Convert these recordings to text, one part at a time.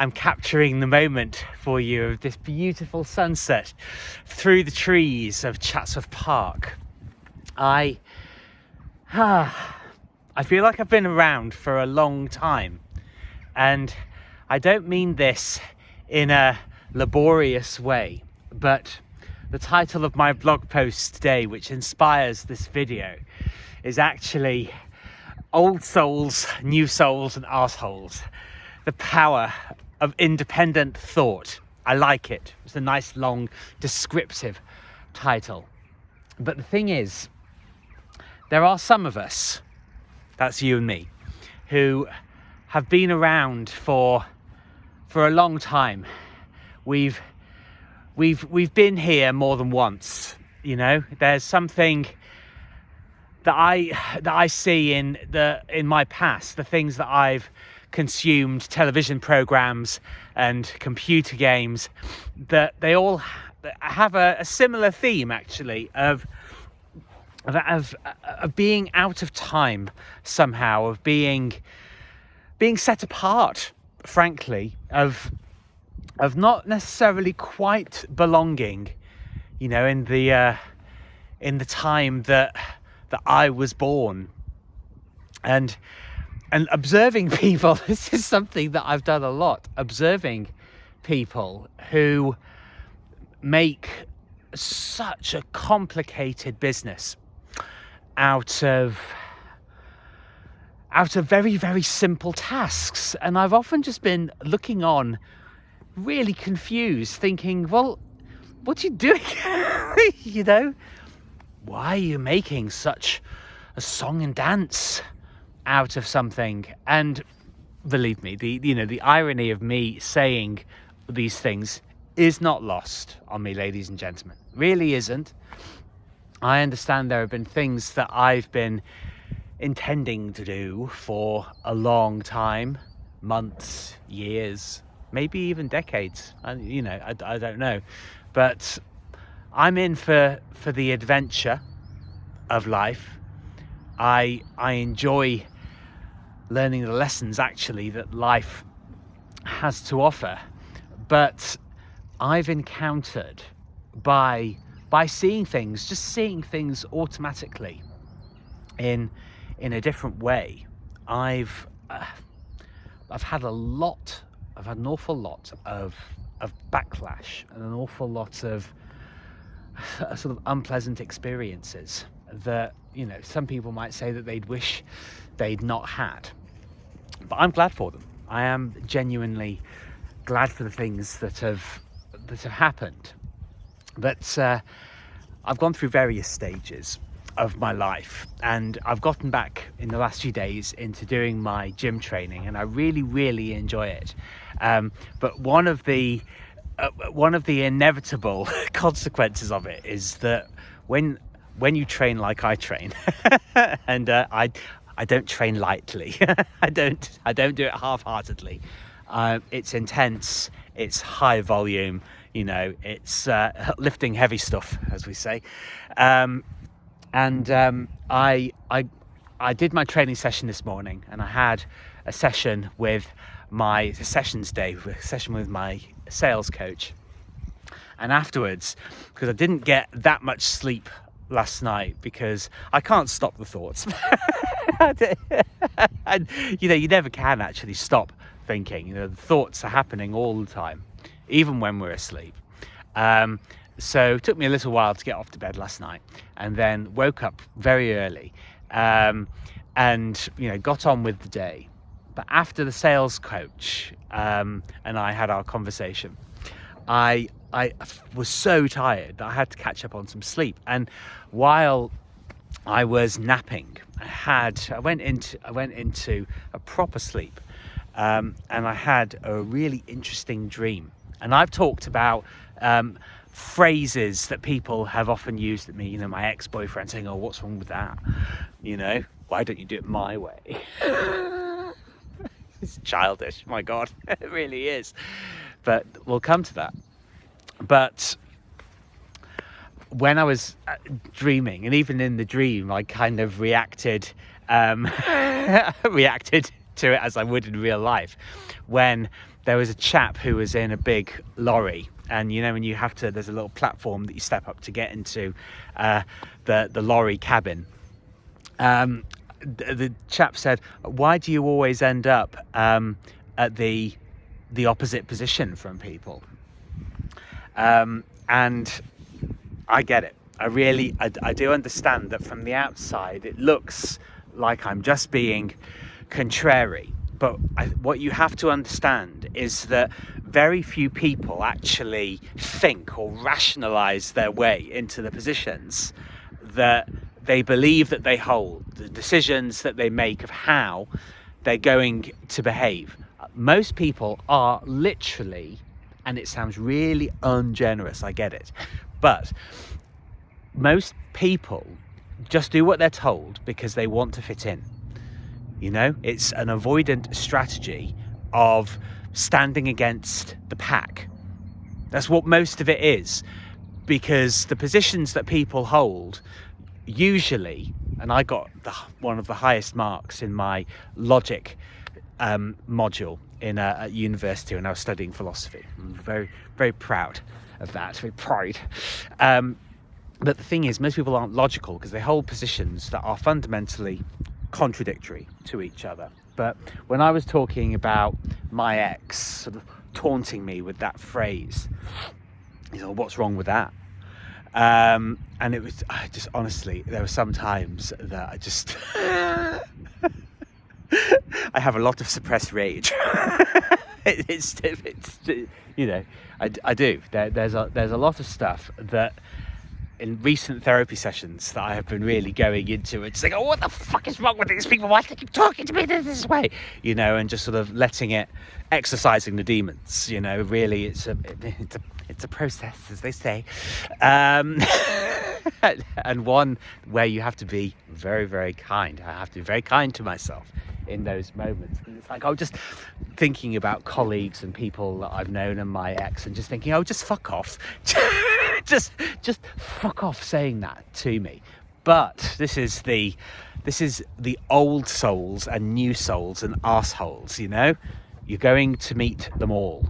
I'm capturing the moment for you of this beautiful sunset through the trees of Chatsworth Park. I feel like I've been around for a long time, and I don't mean this in a laborious way, but the title of my blog post today, which inspires this video, is actually Old Souls, New Souls and Arseholes. The power of independent thought. I like it. It's a nice, long, descriptive title. But the thing is, there are some of us, that's you and me, who have been around for a long time. We've been here more than once. You know, there's something that I see in my past, the things that I've consumed, television programs and computer games, that they all have a similar theme, actually, of being out of time somehow, of being set apart, frankly, of not necessarily quite belonging, you know, in the time that I was born. And observing people, this is something that I've done a lot, observing people who make such a complicated business out of very, very simple tasks. And I've often just been looking on, really confused, thinking, well, what are you doing? You know, why are you making such a song and dance out of something? And believe me, the irony of me saying these things is not lost on me, ladies and gentlemen. Really isn't. I understand there have been things that I've been intending to do for a long time, months, years, maybe even decades. I don't know, but I'm in for the adventure of life. I enjoy learning the lessons, actually, that life has to offer. But I've encountered by seeing things automatically in a different way. I've had an awful lot of backlash and an awful lot of sort of unpleasant experiences that, you know, some people might say that they'd wish they'd not had. But I'm glad for them. I am genuinely glad for the things that have happened. But I've gone through various stages of my life, and I've gotten back in the last few days into doing my gym training, and I really, really enjoy it. But one of the inevitable consequences of it is that when you train like I train, and I don't train lightly. I don't do it half-heartedly. It's intense. It's high volume. You know, it's lifting heavy stuff, as we say. I did my training session this morning, and I had a session with my session with my sales coach. And afterwards, because I didn't get that much sleep last night, because I can't stop the thoughts. And, you know, you never can actually stop thinking. You know, the thoughts are happening all the time, even when we're asleep. So it took me a little while to get off to bed last night, and then woke up very early, and, you know, got on with the day. But after the sales coach and I had our conversation, I was so tired that I had to catch up on some sleep. And while I was napping, I went into a proper sleep, and I had a really interesting dream. And I've talked about phrases that people have often used at me. You know, my ex-boyfriend saying, "Oh, what's wrong with that? You know, why don't you do it my way?" It's childish, my God, it really is. But we'll come to that. But when I was dreaming, and even in the dream, I kind of reacted to it as I would in real life, when there was a chap who was in a big lorry, and you know, when you have to, there's a little platform that you step up to get into the lorry cabin. The chap said, "Why do you always end up at the opposite position from people?" And I get it. I do understand that from the outside it looks like I'm just being contrary, but what you have to understand is that very few people actually think or rationalize their way into the positions that they believe that they hold, the decisions that they make of how they're going to behave. Most people are literally, and it sounds really ungenerous, I get it, but most people just do what they're told because they want to fit in. You know, it's an avoidant strategy of standing against the pack. That's what most of it is, because the positions that people hold usually, and I got one of the highest marks in my logic module at university when I was studying philosophy. I'm very, very proud of that, very proud. But the thing is, most people aren't logical because they hold positions that are fundamentally contradictory to each other. But when I was talking about my ex sort of taunting me with that phrase, he's like, "What's wrong with that?" And it was, I just honestly, there were some times that I just I have a lot of suppressed rage. it's you know, I do. There's a lot of stuff that in recent therapy sessions that I have been really going into and just like, "Oh, what the fuck is wrong with these people? Why do they keep talking to me this way?" You know, and just sort of letting it, exercising the demons. You know, really, it's a process, as they say, and one where you have to be very, very kind. I have to be very kind to myself in those moments. It's like I'm just thinking about colleagues and people that I've known and my ex, and just thinking, "Oh, just fuck off." just fuck off saying that to me. But this is the old souls and new souls and arseholes, you know? You're going to meet them all.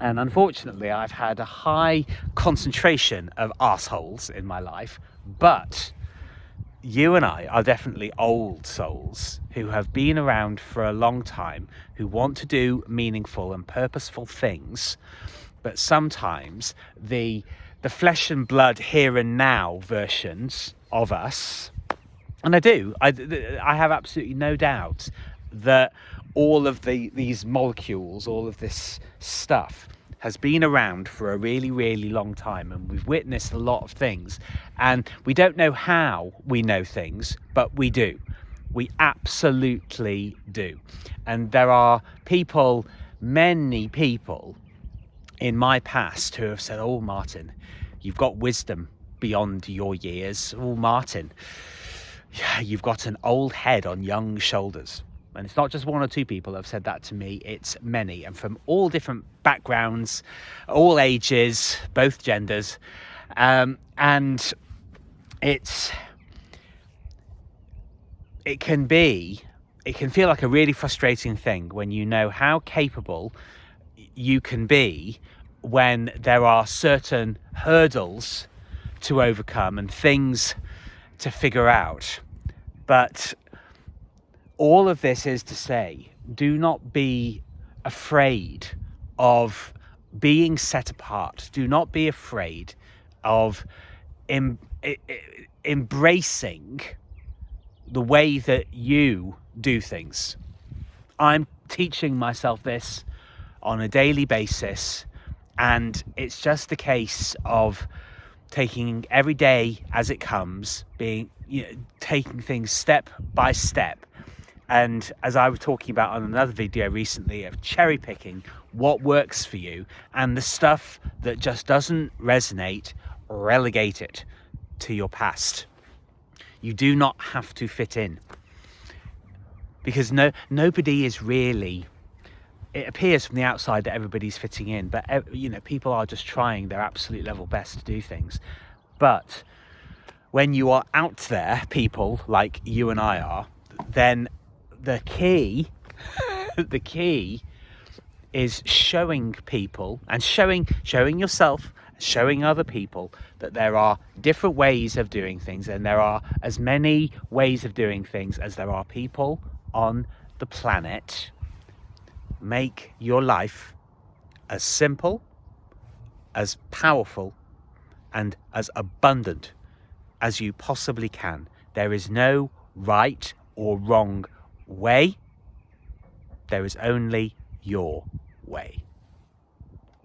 And unfortunately, I've had a high concentration of arseholes in my life, but you and I are definitely old souls who have been around for a long time, who want to do meaningful and purposeful things, but sometimes the flesh and blood here and now versions of us, and I have absolutely no doubt that all of these molecules, all of this stuff has been around for a really, really long time, and we've witnessed a lot of things, and we don't know how we know things, but we do. We absolutely do. And there are people, many people in my past who have said, "Oh, Martin, you've got wisdom beyond your years. Oh, Martin, you've got an old head on young shoulders." And it's not just one or two people that have said that to me, it's many, and from all different backgrounds, all ages, both genders. And it can feel like a really frustrating thing when you know how capable you can be when there are certain hurdles to overcome and things to figure out. But all of this is to say, do not be afraid of being set apart. Do not be afraid of embracing the way that you do things. I'm teaching myself this on a daily basis, and it's just a case of taking every day as it comes, taking things step by step. And as I was talking about on another video recently, of cherry picking what works for you, and the stuff that just doesn't resonate, relegate it to your past. You do not have to fit in, because nobody is really, it appears from the outside that everybody's fitting in, but people are just trying their absolute level best to do things. But when you are out there, people like you and I are, then the key, the key is showing people and showing yourself, showing other people that there are different ways of doing things, and there are as many ways of doing things as there are people on the planet. Make your life as simple, as powerful, and as abundant as you possibly can. There is no right or wrong way. There is only your way.